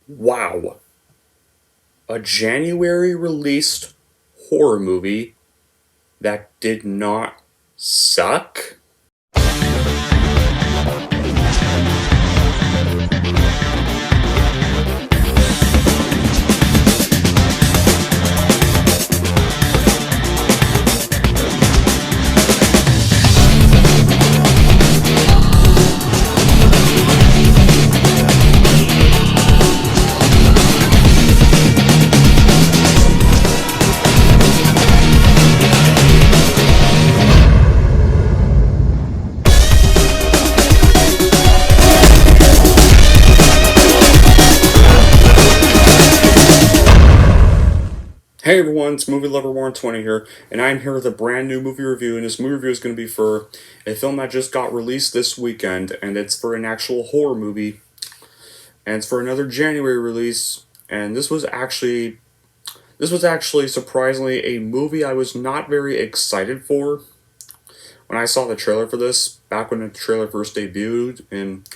Wow. A January released horror movie that did not suck? Hey everyone, it's Movie Lover Warren 20 here, and I'm here with a brand new movie review, and this movie review is going to be for a film that just got released this weekend, and it's for an actual horror movie, and it's for another January release, and this was actually surprisingly a movie I was not very excited for when I saw the trailer for this, back when the trailer first debuted, and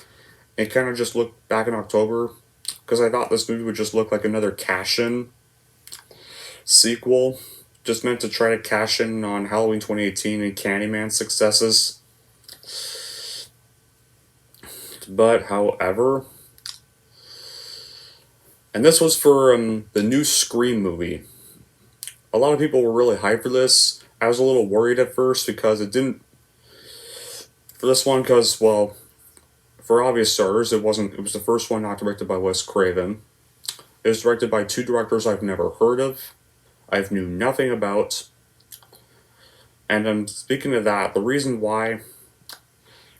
it kind of just looked back in October, because I thought this movie would just look like another cash-in sequel, just meant to try to cash in on Halloween 2018 and Candyman's successes. But, however, and this was for the new Scream movie. A lot of people were really hyped for this. I was a little worried at first because it didn't. For this one, because, well, for obvious starters, it wasn't. It was the first one not directed by Wes Craven. It was directed by two directors I've never heard of. I've knew nothing about. And speaking of that, the reason why,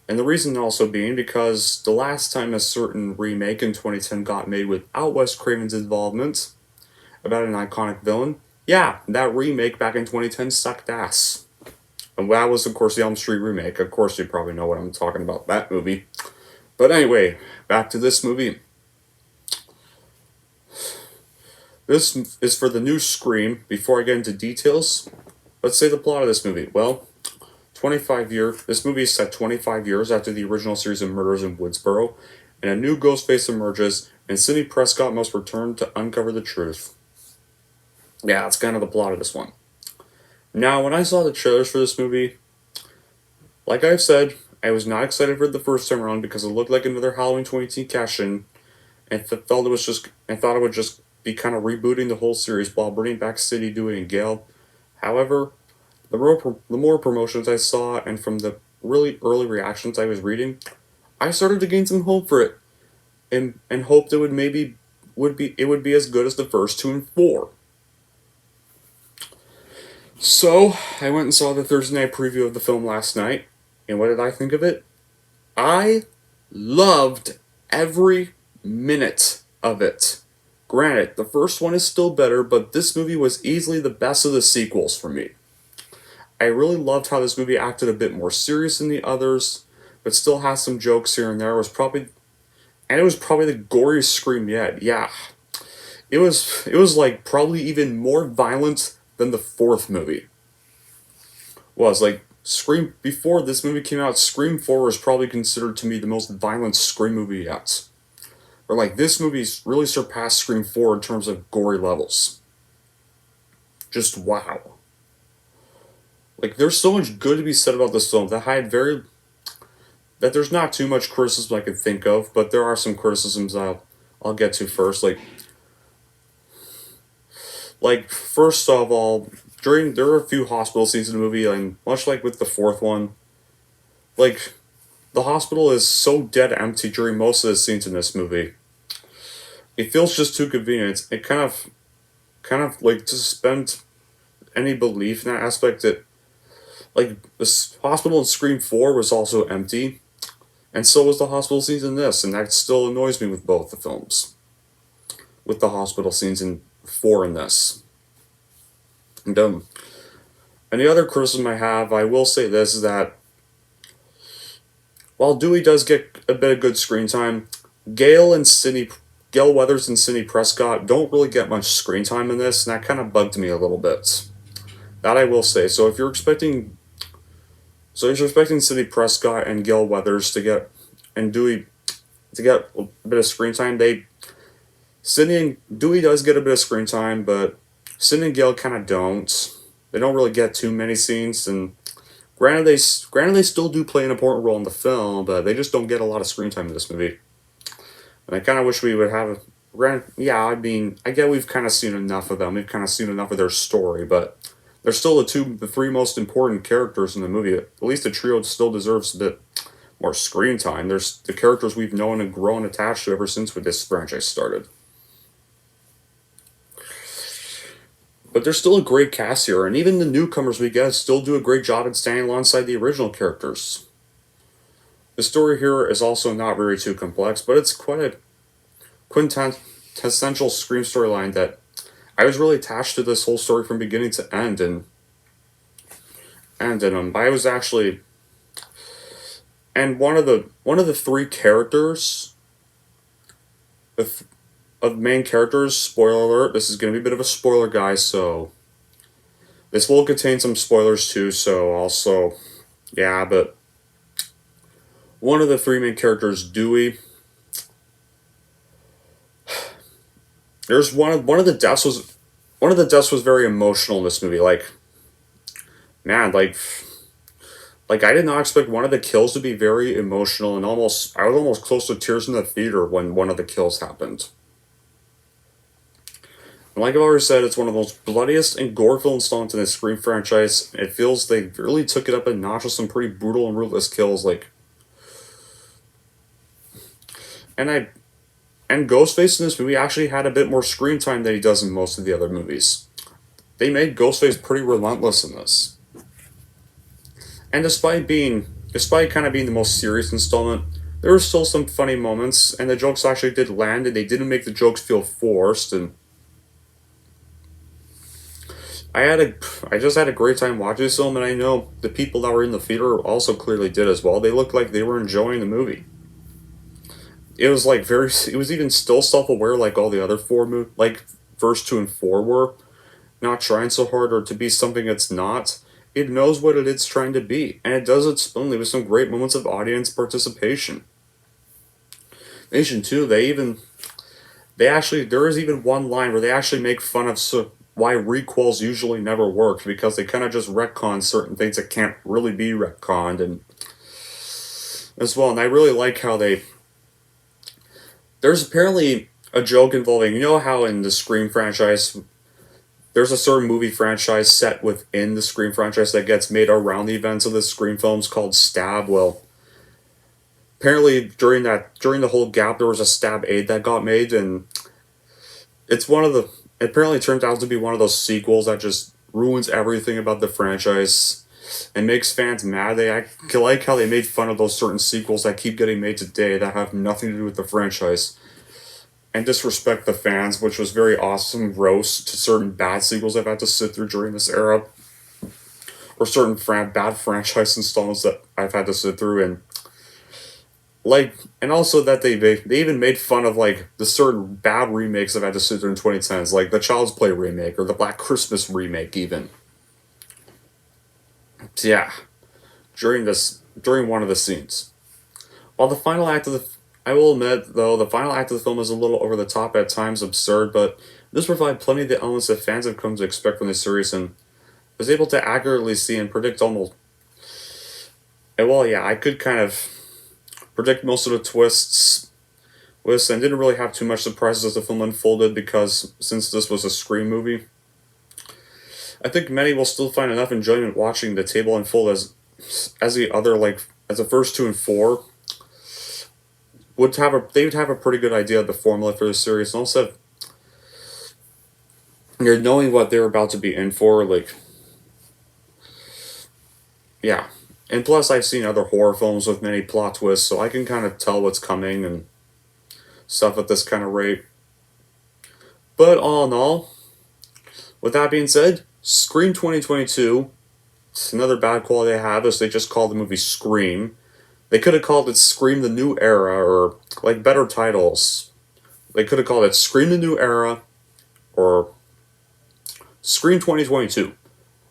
and the reason also being because the last time a certain remake in 2010 got made without Wes Craven's involvement about an iconic villain, yeah, that remake back in 2010 sucked ass. And that was, of course, the Elm Street remake. Of course, you probably know what I'm talking about, that movie. But anyway, back to this movie. This is for the new Scream. Before I get into details, let's say the plot of this movie. Well, this movie is set 25 years after the original series of murders in Woodsboro, and a new Ghostface emerges, and Sidney Prescott must return to uncover the truth. Yeah, that's kind of the plot of this one. Now, when I saw the trailers for this movie, like I've said, I was not excited for it the first time around because it looked like another Halloween 2018 cash-in, and I thought it would just be kind of rebooting the whole series while bringing back Sidney, Dewey, and Gale. However, the more promotions I saw and from the really early reactions I was reading, I started to gain some hope for it, and hoped it would be as good as the first two and four. So I went and saw the Thursday night preview of the film last night, and what did I think of it? I loved every minute of it. Granted, the first one is still better, but this movie was easily the best of the sequels for me. I really loved how this movie acted a bit more serious than the others, but still has some jokes here and there. It was probably the goriest Scream yet. Yeah, it was like probably even more violent than the fourth movie. Was like Scream before this movie came out. Scream 4 was probably considered to me the most violent Scream movie yet. But like this movie's really surpassed Scream 4 in terms of gory levels. Just wow. Like there's so much good to be said about this film that there's not too much criticism I could think of, but there are some criticisms I'll get to first. Like first of all, there are a few hospital scenes in the movie, and much like with the fourth one, like the hospital is so dead empty during most of the scenes in this movie. It feels just too convenient. It kind of like to suspend any belief in that aspect that like this hospital in Scream 4 was also empty, and so was the hospital scenes in this, and that still annoys me with both the films. With the hospital scenes in 4 in this. And any other criticism I have, I will say this, is that while Dewey does get a bit of good screen time, Gale Weathers and Sidney Prescott don't really get much screen time in this, and that kind of bugged me a little bit. That I will say. So if you're expecting Sidney Prescott and Gale Weathers to get and Dewey to get a bit of screen time, Sidney and Dewey does get a bit of screen time, but Sidney and Gale kind of don't. They don't really get too many scenes, and granted they still do play an important role in the film, but they just don't get a lot of screen time in this movie. And I kind of wish we would have. Yeah, I mean, I get we've kind of seen enough of them. We've kind of seen enough of their story, but they're still the three most important characters in the movie. At least the trio still deserves a bit more screen time. There's the characters we've known and grown attached to ever since with this franchise started. But there's still a great cast here, and even the newcomers we get still do a great job at staying alongside the original characters. The story here is also not very too complex, but it's quite a quintessential Scream storyline that I was really attached to this whole story from beginning to end, and I was actually and one of the three characters of main characters. Spoiler alert! This is going to be a bit of a spoiler, guys. So this will contain some spoilers too. So also, yeah, but one of the three main characters, Dewey. There's one of the deaths was very emotional in this movie. Like, man, like I did not expect one of the kills to be very emotional, and I was almost close to tears in the theater when one of the kills happened. And like I've already said, it's one of the most bloodiest and gore-filled installments in the Scream franchise. It feels they really took it up a notch with some pretty brutal and ruthless kills. And I and Ghostface in this movie actually had a bit more screen time than he does in most of the other movies. They made Ghostface pretty relentless in this. And despite kind of being the most serious installment, there were still some funny moments, and the jokes actually did land, and they didn't make the jokes feel forced. And I just had a great time watching this film, and I know the people that were in the theater also clearly did as well. They looked like they were enjoying the movie. It was it was even still self-aware like all the other like verse 2 and 4 were, not trying so hard or to be something it's not. It knows what it is trying to be, and it does it splendidly with some great moments of audience participation. Nation 2, there is even one line where they actually make fun of why requels usually never work, because they kind of just retcon certain things that can't really be retconned, and as well. And I really like how there's apparently a joke involving, you know how in the Scream franchise, there's a certain movie franchise set within the Scream franchise that gets made around the events of the Scream films called Stab. Well, apparently during the whole gap, there was a Stab 8 that got made, and it apparently turned out to be one of those sequels that just ruins everything about the franchise and makes fans mad. I like how they made fun of those certain sequels that keep getting made today that have nothing to do with the franchise, and disrespect the fans, which was very awesome roast to certain bad sequels I've had to sit through during this era, or certain bad franchise installments that I've had to sit through, and also that they even made fun of like the certain bad remakes I've had to sit through in 2010s, like the Child's Play remake or the Black Christmas remake even. So yeah, during one of the scenes, while the final act of the I will admit, though, the final act of the film is a little over the top at times, absurd, but this provided plenty of the elements that fans have come to expect from the series, and was able to accurately see and predict almost. And well, yeah, I could kind of predict most of the twists, and didn't really have too much surprises as the film unfolded, because since this was a Scream movie, I think many will still find enough enjoyment watching the table unfold as the first 2 and 4 they would have a pretty good idea of the formula for the series, and also you're knowing what they're about to be in for, yeah. And plus, I've seen other horror films with many plot twists, so I can kind of tell what's coming and stuff at this kind of rate. But all in all, with that being said, Scream 2022, another bad quality I have is they just call the movie Scream. They could have called it Scream the New Era, or like better titles. They could have called it Scream the New Era, or Scream 2022,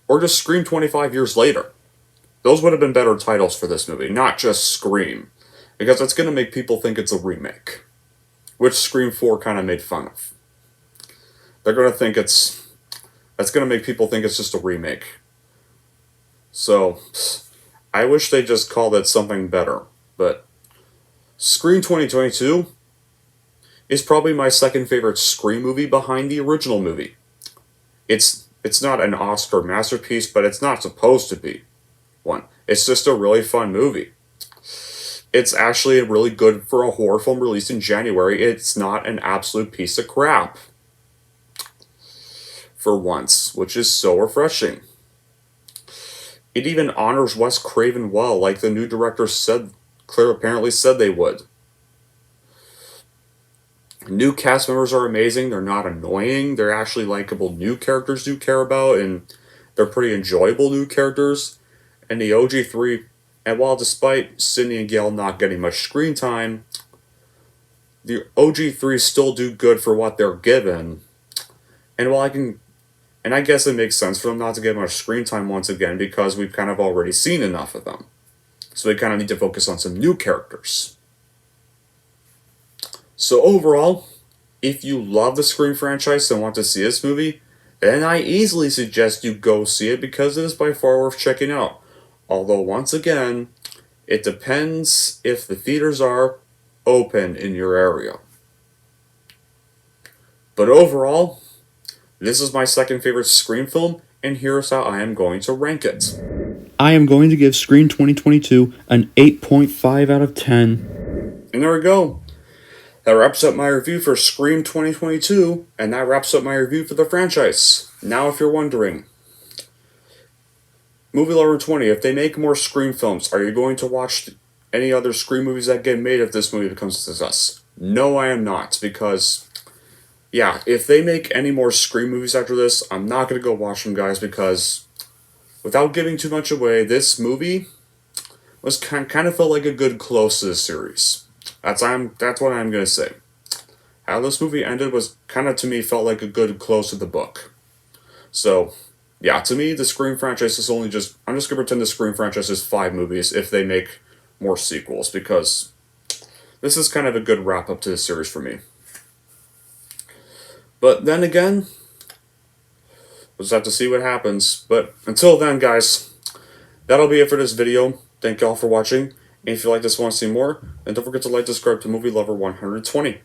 or just Scream 25 years later. Those would have been better titles for this movie, not just Scream, because that's going to make people think it's a remake. which Scream 4 kind of made fun of. They're going to think that's going to make people think it's just a remake. So, I wish they just called it something better. But Scream 2022 is probably my second favorite Scream movie behind the original movie. It's not an Oscar masterpiece, but it's not supposed to be one. It's just a really fun movie. It's actually really good for a horror film released in January. It's not an absolute piece of crap. For once, which is so refreshing. It even honors Wes Craven well, like the new director apparently said they would. New cast members are amazing. They're not annoying. They're actually likable new characters you care about, and they're pretty enjoyable new characters. And the OG3, and while despite Sidney and Gale not getting much screen time, the OG3 still do good for what they're given. And I guess it makes sense for them not to get much screen time once again because we've kind of already seen enough of them. So we kind of need to focus on some new characters. So overall, if you love the Scream franchise and want to see this movie, then I easily suggest you go see it because it is by far worth checking out. Although once again, it depends if the theaters are open in your area. But overall, this is my second favorite Scream film, and here's how I am going to rank it. I am going to give Scream 2022 an 8.5 out of 10. And there we go. That wraps up my review for Scream 2022, and that wraps up my review for the franchise. Now, if you're wondering, Movie Lover 20, if they make more Scream films, are you going to watch any other Scream movies that get made if this movie becomes a success? No, I am not, because yeah, if they make any more Scream movies after this, I'm not going to go watch them, guys, because without giving too much away, this movie was kind of felt like a good close to the series. That's what I'm going to say. How this movie ended was kind of, to me, felt like a good close to the book. So, yeah, to me, the Scream franchise is I'm just going to pretend the Scream franchise is 5 movies if they make more sequels, because this is kind of a good wrap-up to the series for me. But then again, we'll just have to see what happens. But until then, guys, that'll be it for this video. Thank y'all for watching. And if you like this and want to see more, then don't forget to like, subscribe to Movie Lover 120.